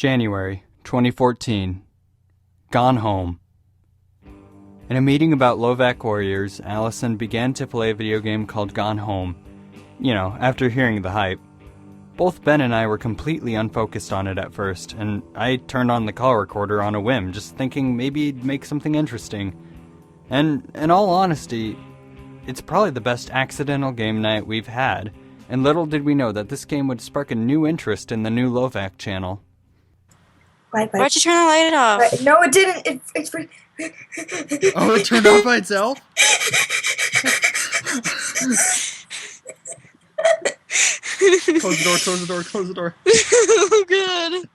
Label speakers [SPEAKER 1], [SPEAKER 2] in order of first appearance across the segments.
[SPEAKER 1] January 2014. Gone home. In a meeting about LOVAC warriors, Allison began to play a video game called Gone Home. You know, after hearing the hype. Both Ben and I were completely unfocused on it at first, and I turned on the call recorder on a whim, just thinking maybe it'd make something interesting. And in all honesty, it's probably the best accidental game night we've had, and little did we know that this game would spark a new interest in the new LOVAC channel.
[SPEAKER 2] Why'd you turn the light off?
[SPEAKER 3] No, it didn't. It's free.
[SPEAKER 4] Oh, it turned off by itself? Close the door, close the door, close the door.
[SPEAKER 2] Oh, good.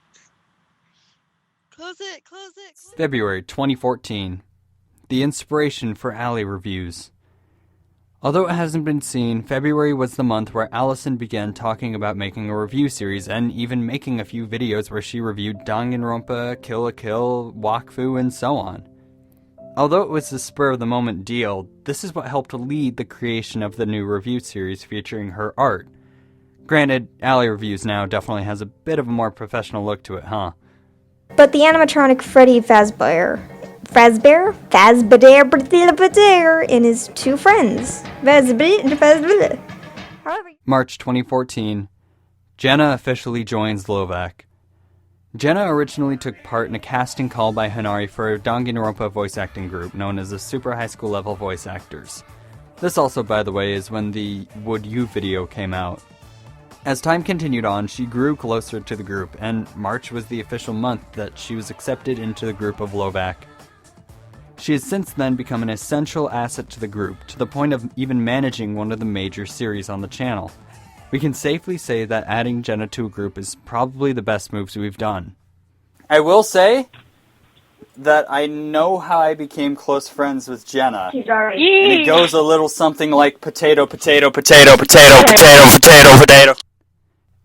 [SPEAKER 2] Close it, close it.
[SPEAKER 1] February 2014. The inspiration for Allie reviews. Although it hasn't been seen, February was the month where Allison began talking about making a review series and even making a few videos where she reviewed Danganronpa, Kill la Kill, Wakfu, and so on. Although it was a spur-of-the-moment deal, this is what helped lead the creation of the new review series featuring her art. Granted, Allie Reviews now definitely has a bit of a more professional look to it, huh?
[SPEAKER 3] But the animatronic Freddy Fazbear and his two friends.
[SPEAKER 1] March 2014. Jenna officially joins LOVAC. Jenna originally took part in a casting call by Hanari for a Danganronpa voice acting group known as the Super High School Level Voice Actors. This also, by the way, is when the Would You video came out. As time continued on, she grew closer to the group, and March was the official month that she was accepted into the group of LOVAC. She has since then become an essential asset to the group, to the point of even managing one of the major series on the channel. We can safely say that adding Jenna to a group is probably the best moves we've done. I will say that I know how I became close friends with Jenna.
[SPEAKER 3] She's already.
[SPEAKER 1] And it goes a little something like potato, potato, potato, potato, potato, potato, potato.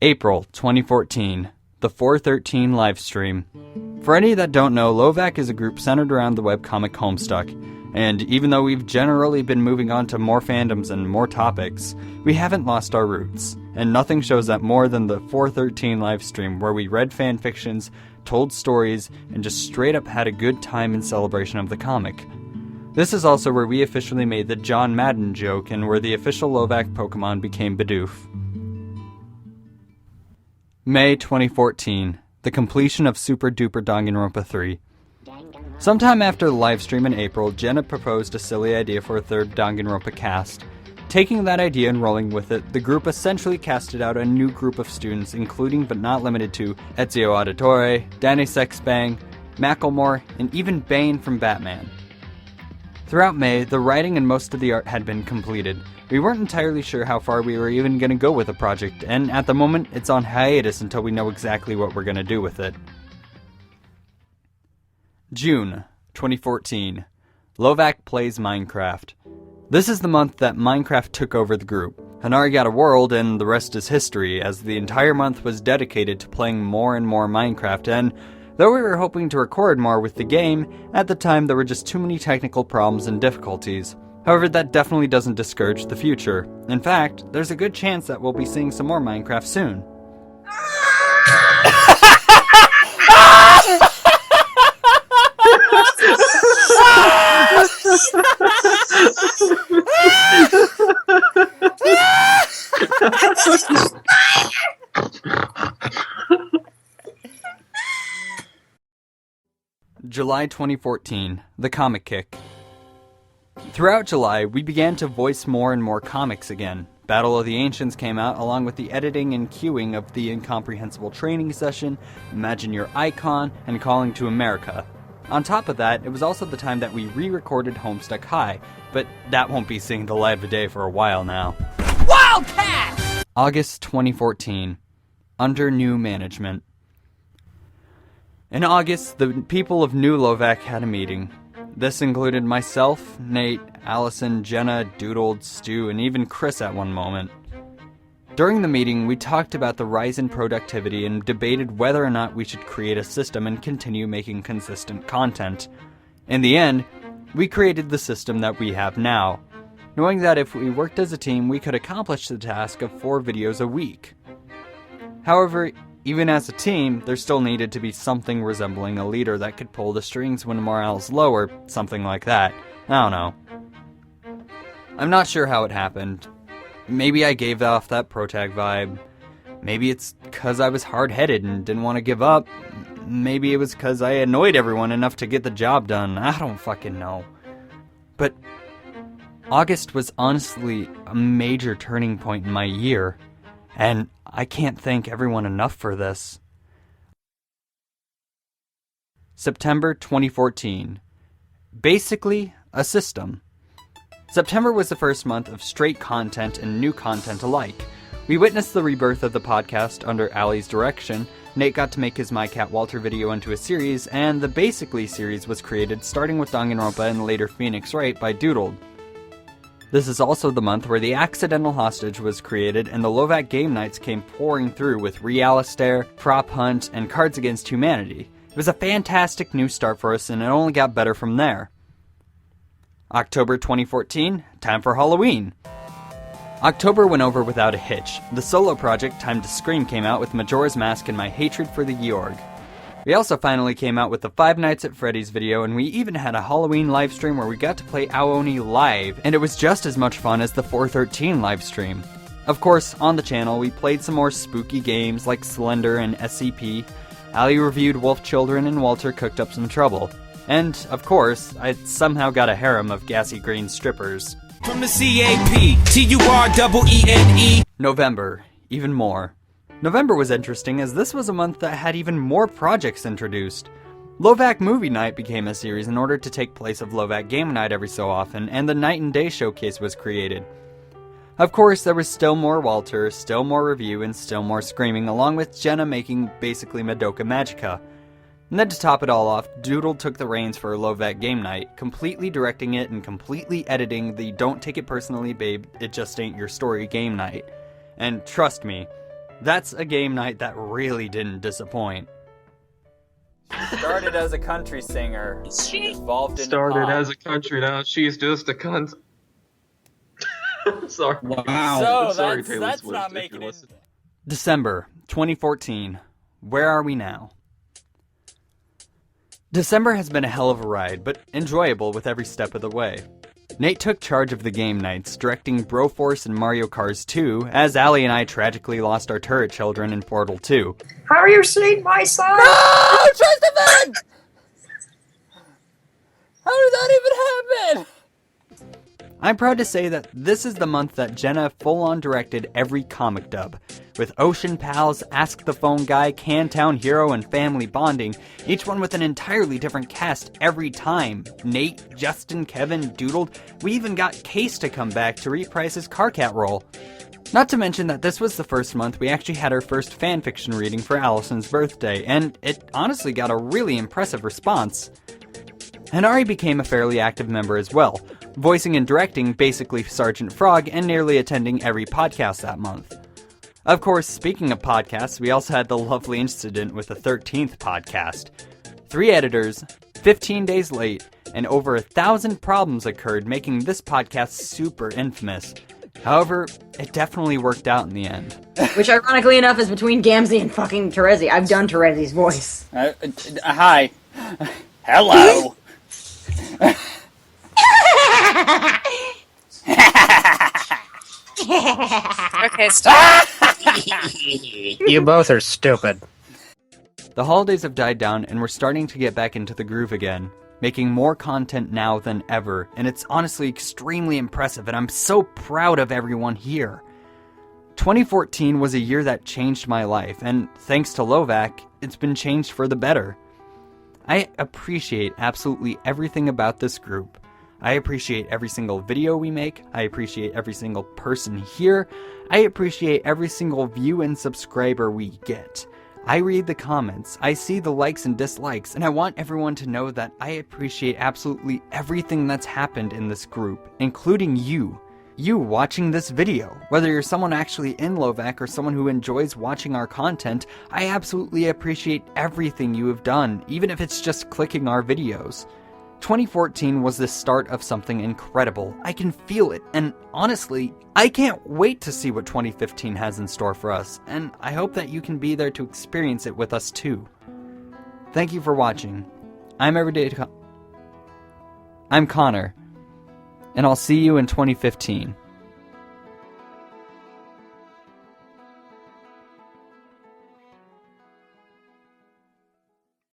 [SPEAKER 1] April 2014. The 413 livestream. For any that don't know, LOVAC is a group centered around the webcomic Homestuck, and even though we've generally been moving on to more fandoms and more topics, we haven't lost our roots, and nothing shows that more than the 413 livestream where we read fanfictions, told stories, and just straight up had a good time in celebration of the comic. This is also where we officially made the John Madden joke and where the official LOVAC Pokemon became Bidoof. May 2014. The completion of Super Duper Danganronpa 3. Sometime after the livestream in April, Jenna proposed a silly idea for a third Danganronpa cast. Taking that idea and rolling with it, the group essentially casted out a new group of students, including but not limited to Ezio Auditore, Danny Sexbang, Macklemore, and even Bane from Batman. Throughout May, the writing and most of the art had been completed. We weren't entirely sure how far we were even going to go with the project, and at the moment, it's on hiatus until we know exactly what we're going to do with it. June 2014. LOVAC plays Minecraft. This is the month that Minecraft took over the group. Hanari got a world, and the rest is history, as the entire month was dedicated to playing more and more Minecraft, and though we were hoping to record more with the game, at the time there were just too many technical problems and difficulties. However, that definitely doesn't discourage the future. In fact, there's a good chance that we'll be seeing some more Minecraft soon. July 2014. The Comic Kick. Throughout July, we began to voice more and more comics again. Battle of the Ancients came out along with the editing and queuing of the Incomprehensible Training Session, Imagine Your Icon, and Calling to America. On top of that, it was also the time that we re-recorded Homestuck High, but that won't be seeing the light of day for a while now. Wildcat! August 2014. Under new management. In August, the people of New LOVAC had a meeting. This included myself, Nate, Allison, Jenna, Doodled, Stu, and even Chris at one moment. During the meeting, we talked about the rise in productivity and debated whether or not we should create a system and continue making consistent content. In the end, we created the system that we have now, knowing that if we worked as a team, we could accomplish the task of 4 videos a week. However, even as a team, there still needed to be something resembling a leader that could pull the strings when morale's low or something like that. I don't know. I'm not sure how it happened. Maybe I gave off that protag vibe. Maybe it's because I was hard-headed and didn't want to give up. Maybe it was because I annoyed everyone enough to get the job done. I don't fucking know. But August was honestly a major turning point in my year, and I can't thank everyone enough for this. September 2014. Basically, a system. September was the first month of straight content and new content alike. We witnessed the rebirth of the podcast under Allie's direction. Nate got to make his My Cat Walter video into a series, and the Basically series was created, starting with Danganronpa and later Phoenix Wright by Doodled. This is also the month where The Accidental Hostage was created, and the LOVAC game nights came pouring through with Realistair, Prop Hunt, and Cards Against Humanity. It was a fantastic new start for us, and it only got better from there. October 2014, time for Halloween. October went over without a hitch. The solo project Time to Scream came out with Majora's Mask and my hatred for the Georg. We also finally came out with the Five Nights at Freddy's video, and we even had a Halloween livestream where we got to play Aoni live, and it was just as much fun as the 413 livestream. Of course, on the channel, we played some more spooky games like Slender and SCP, Allie reviewed Wolf Children, and Walter cooked up some trouble. And, of course, I somehow got a harem of gassy green strippers.
[SPEAKER 5] From the CAPTUREENE.
[SPEAKER 1] November. Even more. November was interesting as this was a month that had even more projects introduced. LOVAC Movie Night became a series in order to take place of LOVAC Game Night every so often, and the Night and Day Showcase was created. Of course, there was still more Walter, still more review, and still more screaming, along with Jenna making basically Madoka Magica. And then to top it all off, Doodle took the reins for LOVAC Game Night, completely directing it and completely editing the Don't Take It Personally Babe, It Just Ain't Your Story game night. And trust me, that's a game night that really didn't disappoint. She started as a country singer, evolved into
[SPEAKER 4] Started
[SPEAKER 1] pop.
[SPEAKER 4] as a country, now she's just a cunt. Sorry.
[SPEAKER 1] Wow. So
[SPEAKER 4] Sorry,
[SPEAKER 1] that's
[SPEAKER 4] Taylor Swift,
[SPEAKER 1] not
[SPEAKER 4] if
[SPEAKER 1] making
[SPEAKER 4] you're
[SPEAKER 1] it.
[SPEAKER 4] listening.
[SPEAKER 1] December 2014. Where are we now? December has been a hell of a ride, but enjoyable with every step of the way. Nate took charge of the game nights, directing Broforce and Mario Kart 2, as Allie and I tragically lost our turret children in Portal 2.
[SPEAKER 3] How are you seeing my son?
[SPEAKER 1] No! Tristan! How did that even happen? I'm proud to say that this is the month that Jenna full-on directed every comic dub. With Ocean Pals, Ask the Phone Guy, Cantown Hero, and Family Bonding, each one with an entirely different cast every time. Nate, Justin, Kevin, Doodled, we even got Case to come back to reprise his Carcat role. Not to mention that this was the first month we actually had our first fanfiction reading for Allison's birthday, and it honestly got a really impressive response. Hanari became a fairly active member as well, voicing and directing basically Sergeant Frog and nearly attending every podcast that month. Of course, speaking of podcasts, we also had the lovely incident with the 13th podcast. 3 editors, 15 days late, and over 1,000 problems occurred, making this podcast super infamous. However, it definitely worked out in the end.
[SPEAKER 6] Which, ironically enough, is between Gamzee and fucking Terezi. I've done Terezi's voice.
[SPEAKER 1] Hi. Hello.
[SPEAKER 2] Okay, stop.
[SPEAKER 7] You both are stupid.
[SPEAKER 1] The holidays have died down and we're starting to get back into the groove again, making more content now than ever, and it's honestly extremely impressive and I'm so proud of everyone here. 2014 was a year that changed my life, and thanks to LOVAC, it's been changed for the better. I appreciate absolutely everything about this group. I appreciate every single video we make, I appreciate every single person here, I appreciate every single view and subscriber we get. I read the comments, I see the likes and dislikes, and I want everyone to know that I appreciate absolutely everything that's happened in this group, including you. You watching this video. Whether you're someone actually in LOVAC or someone who enjoys watching our content, I absolutely appreciate everything you have done, even if it's just clicking our videos. 2014 was the start of something incredible. I can feel it, and honestly, I can't wait to see what 2015 has in store for us, and I hope that you can be there to experience it with us too. Thank you for watching. I'm Connor, and I'll see you in 2015.